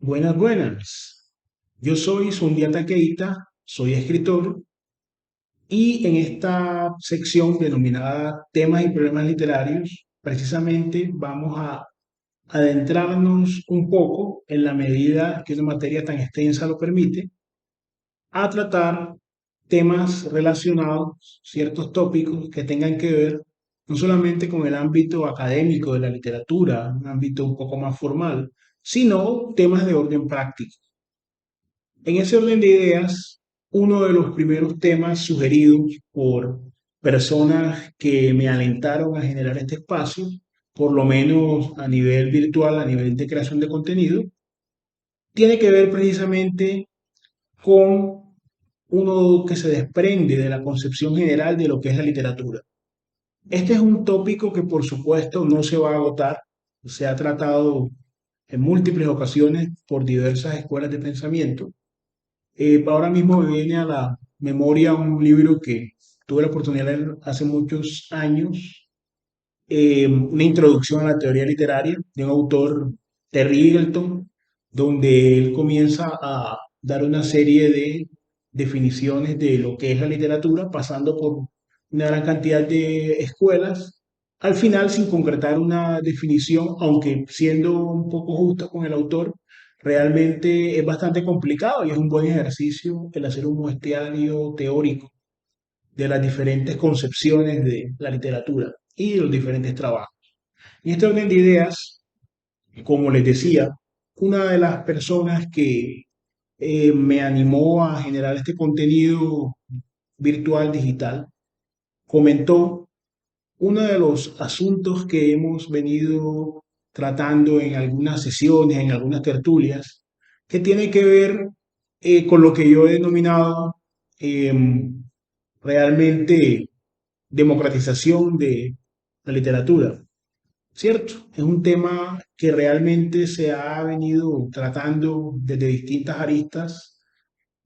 Buenas, buenas. Yo soy Sundiata Keita, soy escritor y en esta sección denominada Temas y Problemas Literarios, precisamente vamos a adentrarnos un poco, en la medida que una materia tan extensa lo permite, a tratar temas relacionados, ciertos tópicos que tengan que ver no solamente con el ámbito académico de la literatura, un ámbito un poco más formal, sino temas de orden práctico. En ese orden de ideas, uno de los primeros temas sugeridos por personas que me alentaron a generar este espacio, por lo menos a nivel virtual, a nivel de creación de contenido, tiene que ver precisamente con uno que se desprende de la concepción general de lo que es la literatura. Este es un tópico que por supuesto no se va a agotar, se ha tratado en múltiples ocasiones por diversas escuelas de pensamiento. Ahora mismo me viene a la memoria un libro que tuve la oportunidad de leer hace muchos años, una introducción a la teoría literaria de un autor, Terry Eagleton, donde él comienza a dar una serie de definiciones de lo que es la literatura, pasando por una gran cantidad de escuelas, al final sin concretar una definición, aunque siendo un poco justo con el autor, realmente es bastante complicado y es un buen ejercicio el hacer un muestrario teórico de las diferentes concepciones de la literatura y de los diferentes trabajos. En este orden de ideas, como les decía, una de las personas que me animó a generar este contenido virtual digital comentó uno de los asuntos que hemos venido tratando en algunas sesiones, en algunas tertulias, que tiene que ver con lo que yo he denominado eh, realmente democratización de la literatura, ¿cierto? Es un tema que realmente se ha venido tratando desde distintas aristas.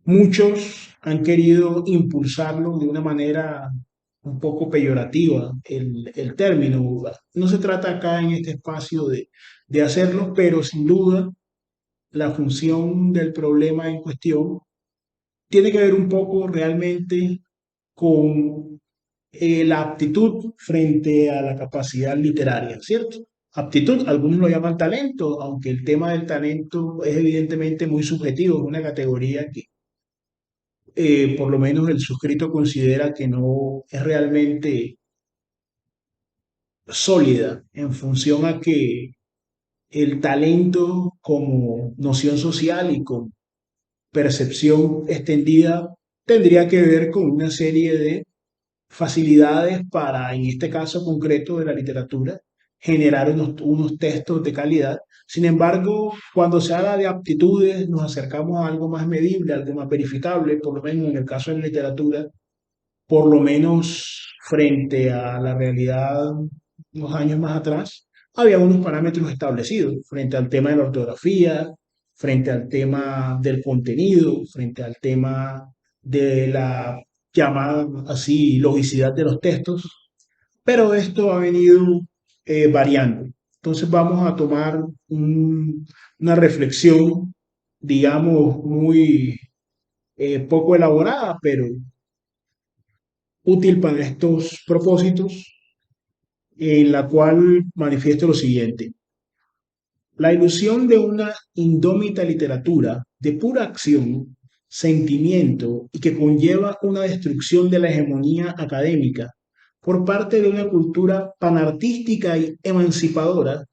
Muchos han querido impulsarlo de una manera un poco peyorativa, el término. No se trata acá en este espacio de hacerlo, pero sin duda la función del problema en cuestión tiene que ver un poco realmente con la aptitud frente a la capacidad literaria, ¿cierto? Aptitud, algunos lo llaman talento, aunque el tema del talento es evidentemente muy subjetivo, es una categoría que por lo menos el suscrito considera que no es realmente sólida en función a que el talento como noción social y con percepción extendida tendría que ver con una serie de facilidades para, en este caso concreto de la literatura, generar unos textos de calidad. Sin embargo, cuando se habla de aptitudes, nos acercamos a algo más medible, algo más verificable, por lo menos en el caso de la literatura, por lo menos frente a la realidad unos años más atrás, había unos parámetros establecidos frente al tema de la ortografía, frente al tema del contenido, frente al tema de la llamada así logicidad de los textos, pero esto ha venido variando. Entonces vamos a tomar una reflexión, digamos, muy poco elaborada, pero útil para estos propósitos, en la cual manifiesto lo siguiente. La ilusión de una indómita literatura de pura acción, sentimiento y que conlleva una destrucción de la hegemonía académica por parte de una cultura panartística y emancipadora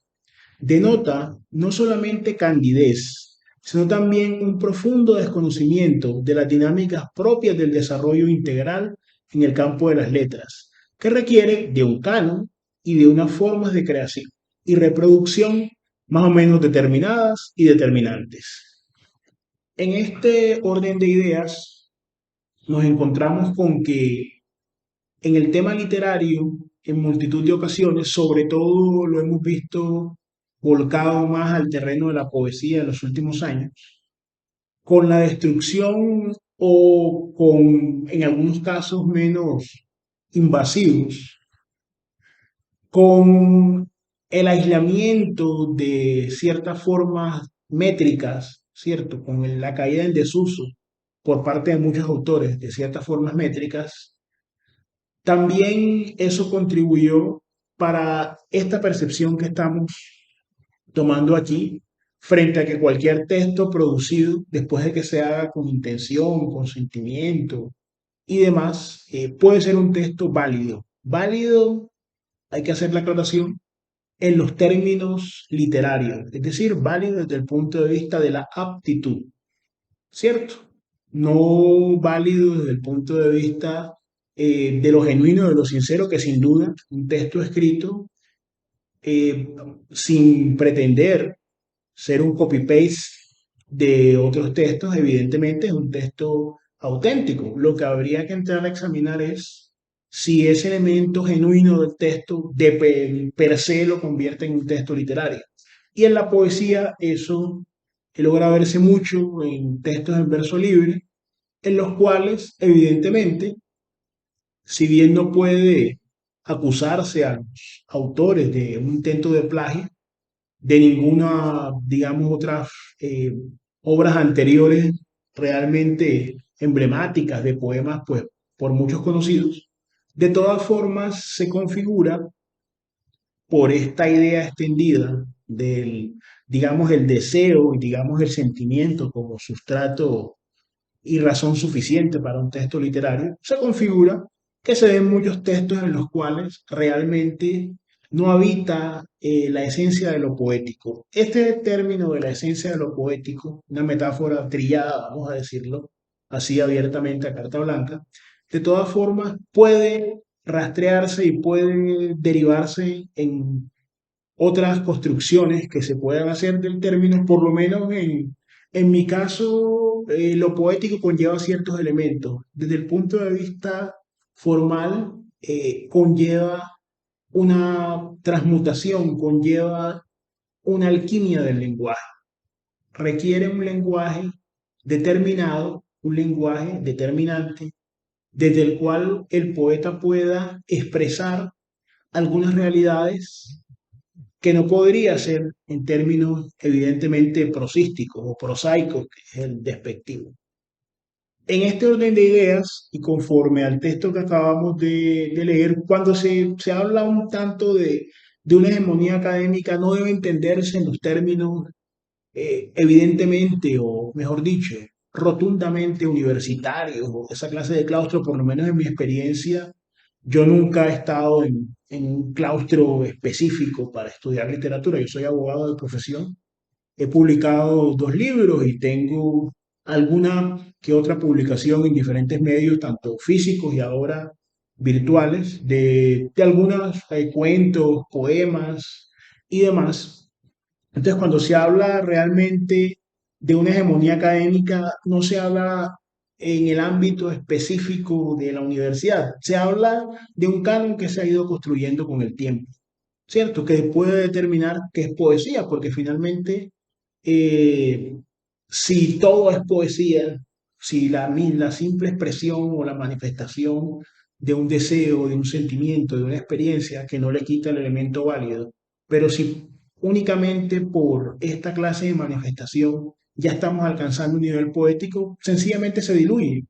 denota no solamente candidez, sino también un profundo desconocimiento de las dinámicas propias del desarrollo integral en el campo de las letras, que requiere de un canon y de unas formas de creación y reproducción más o menos determinadas y determinantes. En este orden de ideas nos encontramos con que en el tema literario, en multitud de ocasiones, sobre todo lo hemos visto volcado más al terreno de la poesía en los últimos años, con la destrucción o con, en algunos casos menos invasivos, con el aislamiento de ciertas formas métricas, ¿cierto? Con la caída en desuso por parte de muchos autores de ciertas formas métricas, también eso contribuyó para esta percepción que estamos tomando aquí frente a que cualquier texto producido después de que se haga con intención, con sentimiento y demás, puede ser un texto válido. Válido, hay que hacer la aclaración, en los términos literarios, es decir, válido desde el punto de vista de la aptitud, ¿cierto? No válido desde el punto de vista de lo genuino, de lo sincero, que sin duda un texto escrito eh, sin pretender ser un copy-paste de otros textos, evidentemente es un texto auténtico. Lo que habría que entrar a examinar es si ese elemento genuino del texto per se lo convierte en un texto literario. Y en la poesía eso logra verse mucho en textos en verso libre, en los cuales evidentemente, si bien no puede acusarse a los autores de un intento de plagio, de ninguna, digamos, otras eh, obras anteriores realmente emblemáticas de poemas, pues por muchos conocidos. De todas formas, se configura por esta idea extendida del, digamos, el deseo y, digamos, el sentimiento como sustrato y razón suficiente para un texto literario, se configura que se ven muchos textos en los cuales realmente no habita la esencia de lo poético. Este término de la esencia de lo poético, una metáfora trillada, vamos a decirlo así abiertamente a carta blanca, de todas formas puede rastrearse y puede derivarse en otras construcciones que se puedan hacer del término, por lo menos en mi caso, lo poético conlleva ciertos elementos. Desde el punto de vista formal, conlleva una transmutación, conlleva una alquimia del lenguaje. Requiere un lenguaje determinado, un lenguaje determinante, desde el cual el poeta pueda expresar algunas realidades que no podría ser en términos evidentemente prosísticos o prosaicos, que es el despectivo. En este orden de ideas y conforme al texto que acabamos de leer, cuando se habla un tanto de una hegemonía académica, no debe entenderse en los términos evidentemente, o mejor dicho, rotundamente universitarios, o esa clase de claustro, por lo menos en mi experiencia, yo nunca he estado en un claustro específico para estudiar literatura. Yo soy abogado de profesión, he publicado 2 libros y tengo alguna que otra publicación en diferentes medios, tanto físicos y ahora virtuales, de algunos cuentos, poemas y demás. Entonces, cuando se habla realmente de una hegemonía académica, no se habla en el ámbito específico de la universidad, se habla de un canon que se ha ido construyendo con el tiempo, ¿cierto? Que puede determinar qué es poesía, porque finalmente, eh, si todo es poesía, si la simple expresión o la manifestación de un deseo, de un sentimiento, de una experiencia, que no le quita el elemento válido, pero si únicamente por esta clase de manifestación ya estamos alcanzando un nivel poético, sencillamente se diluye,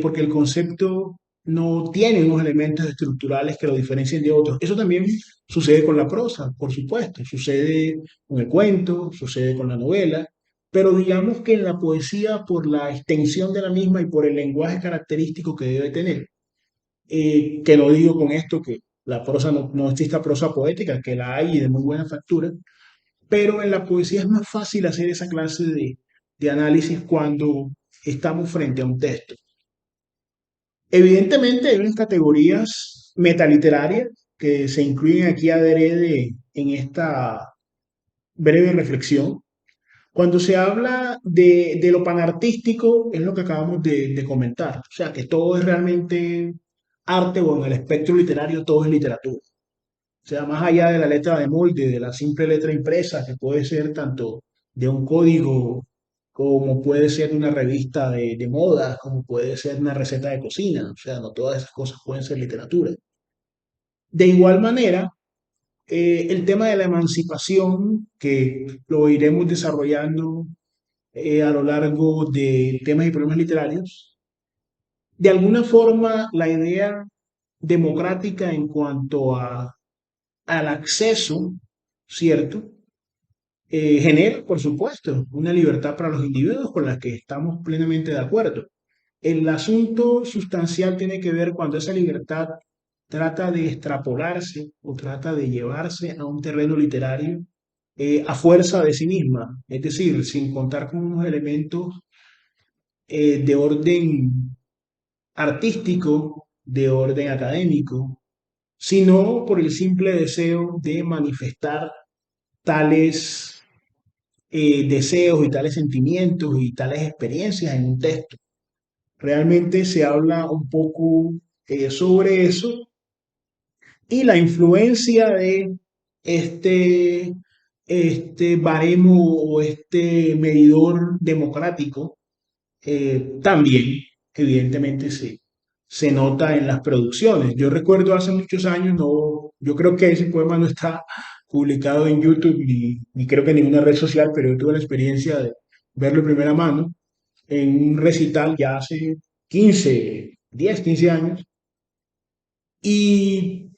porque el concepto no tiene unos elementos estructurales que lo diferencien de otros. Eso también sucede con la prosa, por supuesto, sucede con el cuento, sucede con la novela, pero digamos que en la poesía, por la extensión de la misma y por el lenguaje característico que debe tener, que no digo con esto que la prosa no exista prosa poética, que la hay y de muy buena factura, pero en la poesía es más fácil hacer esa clase de análisis cuando estamos frente a un texto. Evidentemente hay unas categorías metaliterarias que se incluyen aquí adrede en esta breve reflexión. Cuando se habla de lo panartístico, es lo que acabamos de comentar, o sea, que todo es realmente arte o en el espectro literario todo es literatura. O sea, más allá de la letra de molde, de la simple letra impresa, que puede ser tanto de un código como puede ser una revista de moda, como puede ser una receta de cocina. O sea, no todas esas cosas pueden ser literatura. De igual manera, El tema de la emancipación, que lo iremos desarrollando a lo largo de temas y problemas literarios. De alguna forma, la idea democrática en cuanto al acceso, ¿cierto? Genera, por supuesto, una libertad para los individuos con la que estamos plenamente de acuerdo. El asunto sustancial tiene que ver cuando esa libertad trata de extrapolarse o trata de llevarse a un terreno literario a fuerza de sí misma, es decir, sin contar con unos elementos de orden artístico, de orden académico, sino por el simple deseo de manifestar tales deseos y tales sentimientos y tales experiencias en un texto. Realmente se habla un poco sobre eso y la influencia de este, este baremo o este medidor democrático también, evidentemente, se nota en las producciones. Yo recuerdo hace muchos años, no, yo creo que ese poema no está publicado en YouTube ni creo que en ninguna red social, pero yo tuve la experiencia de verlo de primera mano en un recital ya hace 15 años, y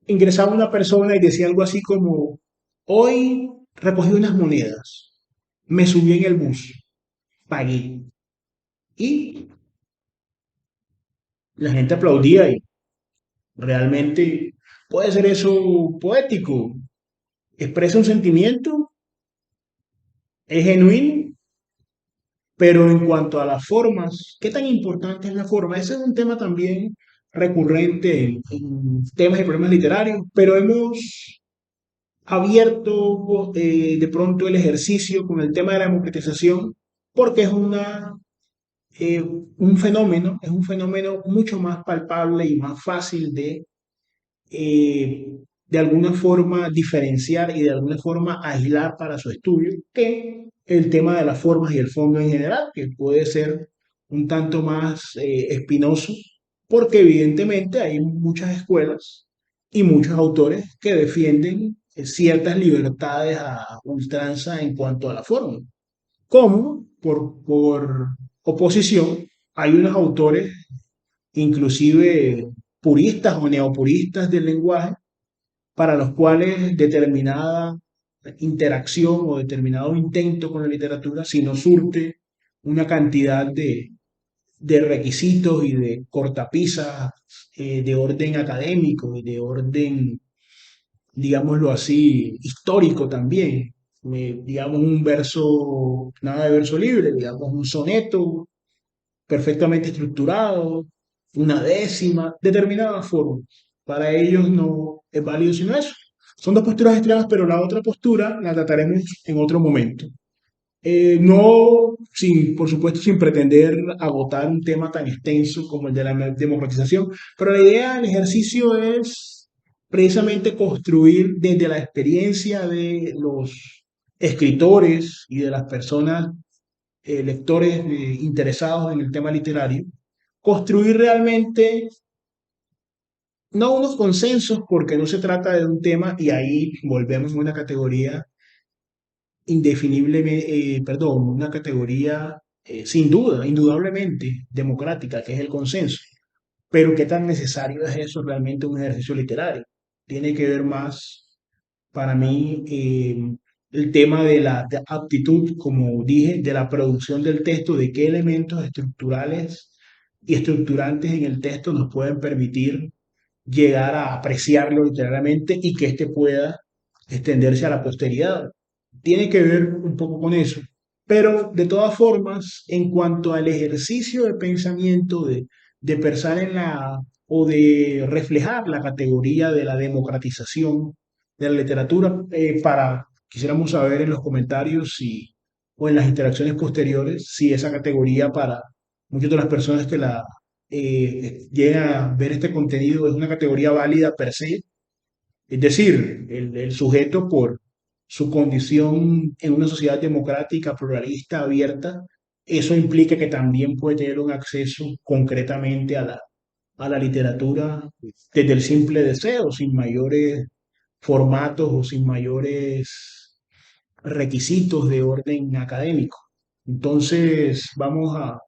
ingresaba una persona y decía algo así como, hoy recogí unas monedas, me subí en el bus, pagué. Y la gente aplaudía y realmente puede ser eso poético, expresa un sentimiento, es genuino, pero en cuanto a las formas, ¿qué tan importante es la forma? Ese es un tema también recurrente en temas y problemas literarios, pero hemos abierto de pronto el ejercicio con el tema de la democratización porque es un fenómeno mucho más palpable y más fácil de alguna forma diferenciar y de alguna forma aislar para su estudio que el tema de las formas y el fondo en general, que puede ser un tanto más espinoso, porque evidentemente hay muchas escuelas y muchos autores que defienden ciertas libertades a ultranza en cuanto a la forma. Como por oposición, hay unos autores, inclusive puristas o neopuristas del lenguaje, para los cuales determinada interacción o determinado intento con la literatura, si no surte una cantidad de requisitos y de cortapisas de orden académico y de orden, digámoslo así, histórico también. Digamos un verso, nada de verso libre, digamos un soneto perfectamente estructurado, una décima, determinada forma. Para ellos no es válido sino eso. Son dos posturas extremas, pero la otra postura la trataremos en otro momento. No, sin, por supuesto, sin pretender agotar un tema tan extenso como el de la democratización, pero la idea del ejercicio es precisamente construir desde la experiencia de los escritores y de las personas lectores interesados en el tema literario, construir realmente no unos consensos, porque no se trata de un tema, y ahí volvemos a una categoría indefinible, perdón, una categoría sin duda, indudablemente democrática, que es el consenso. Pero qué tan necesario es eso realmente un ejercicio literario. Tiene que ver más para mí, el tema de la de aptitud, como dije, de la producción del texto, de qué elementos estructurales y estructurantes en el texto nos pueden permitir llegar a apreciarlo literalmente y que éste pueda extenderse a la posteridad. Tiene que ver un poco con eso. Pero de todas formas, en cuanto al ejercicio de pensamiento, de pensar en la o de reflejar la categoría de la democratización de la literatura, quisiéramos saber en los comentarios si, o en las interacciones posteriores si esa categoría para muchas de las personas que la llegan a ver este contenido es una categoría válida per se, es decir, el sujeto por su condición en una sociedad democrática, pluralista, abierta, eso implica que también puede tener un acceso concretamente a la literatura desde el simple deseo, sin mayores formatos o sin mayores requisitos de orden académico. Entonces, vamos a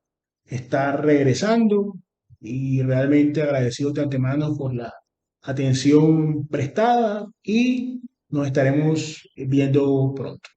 estar regresando y realmente agradecido de antemano por la atención prestada y nos estaremos viendo pronto.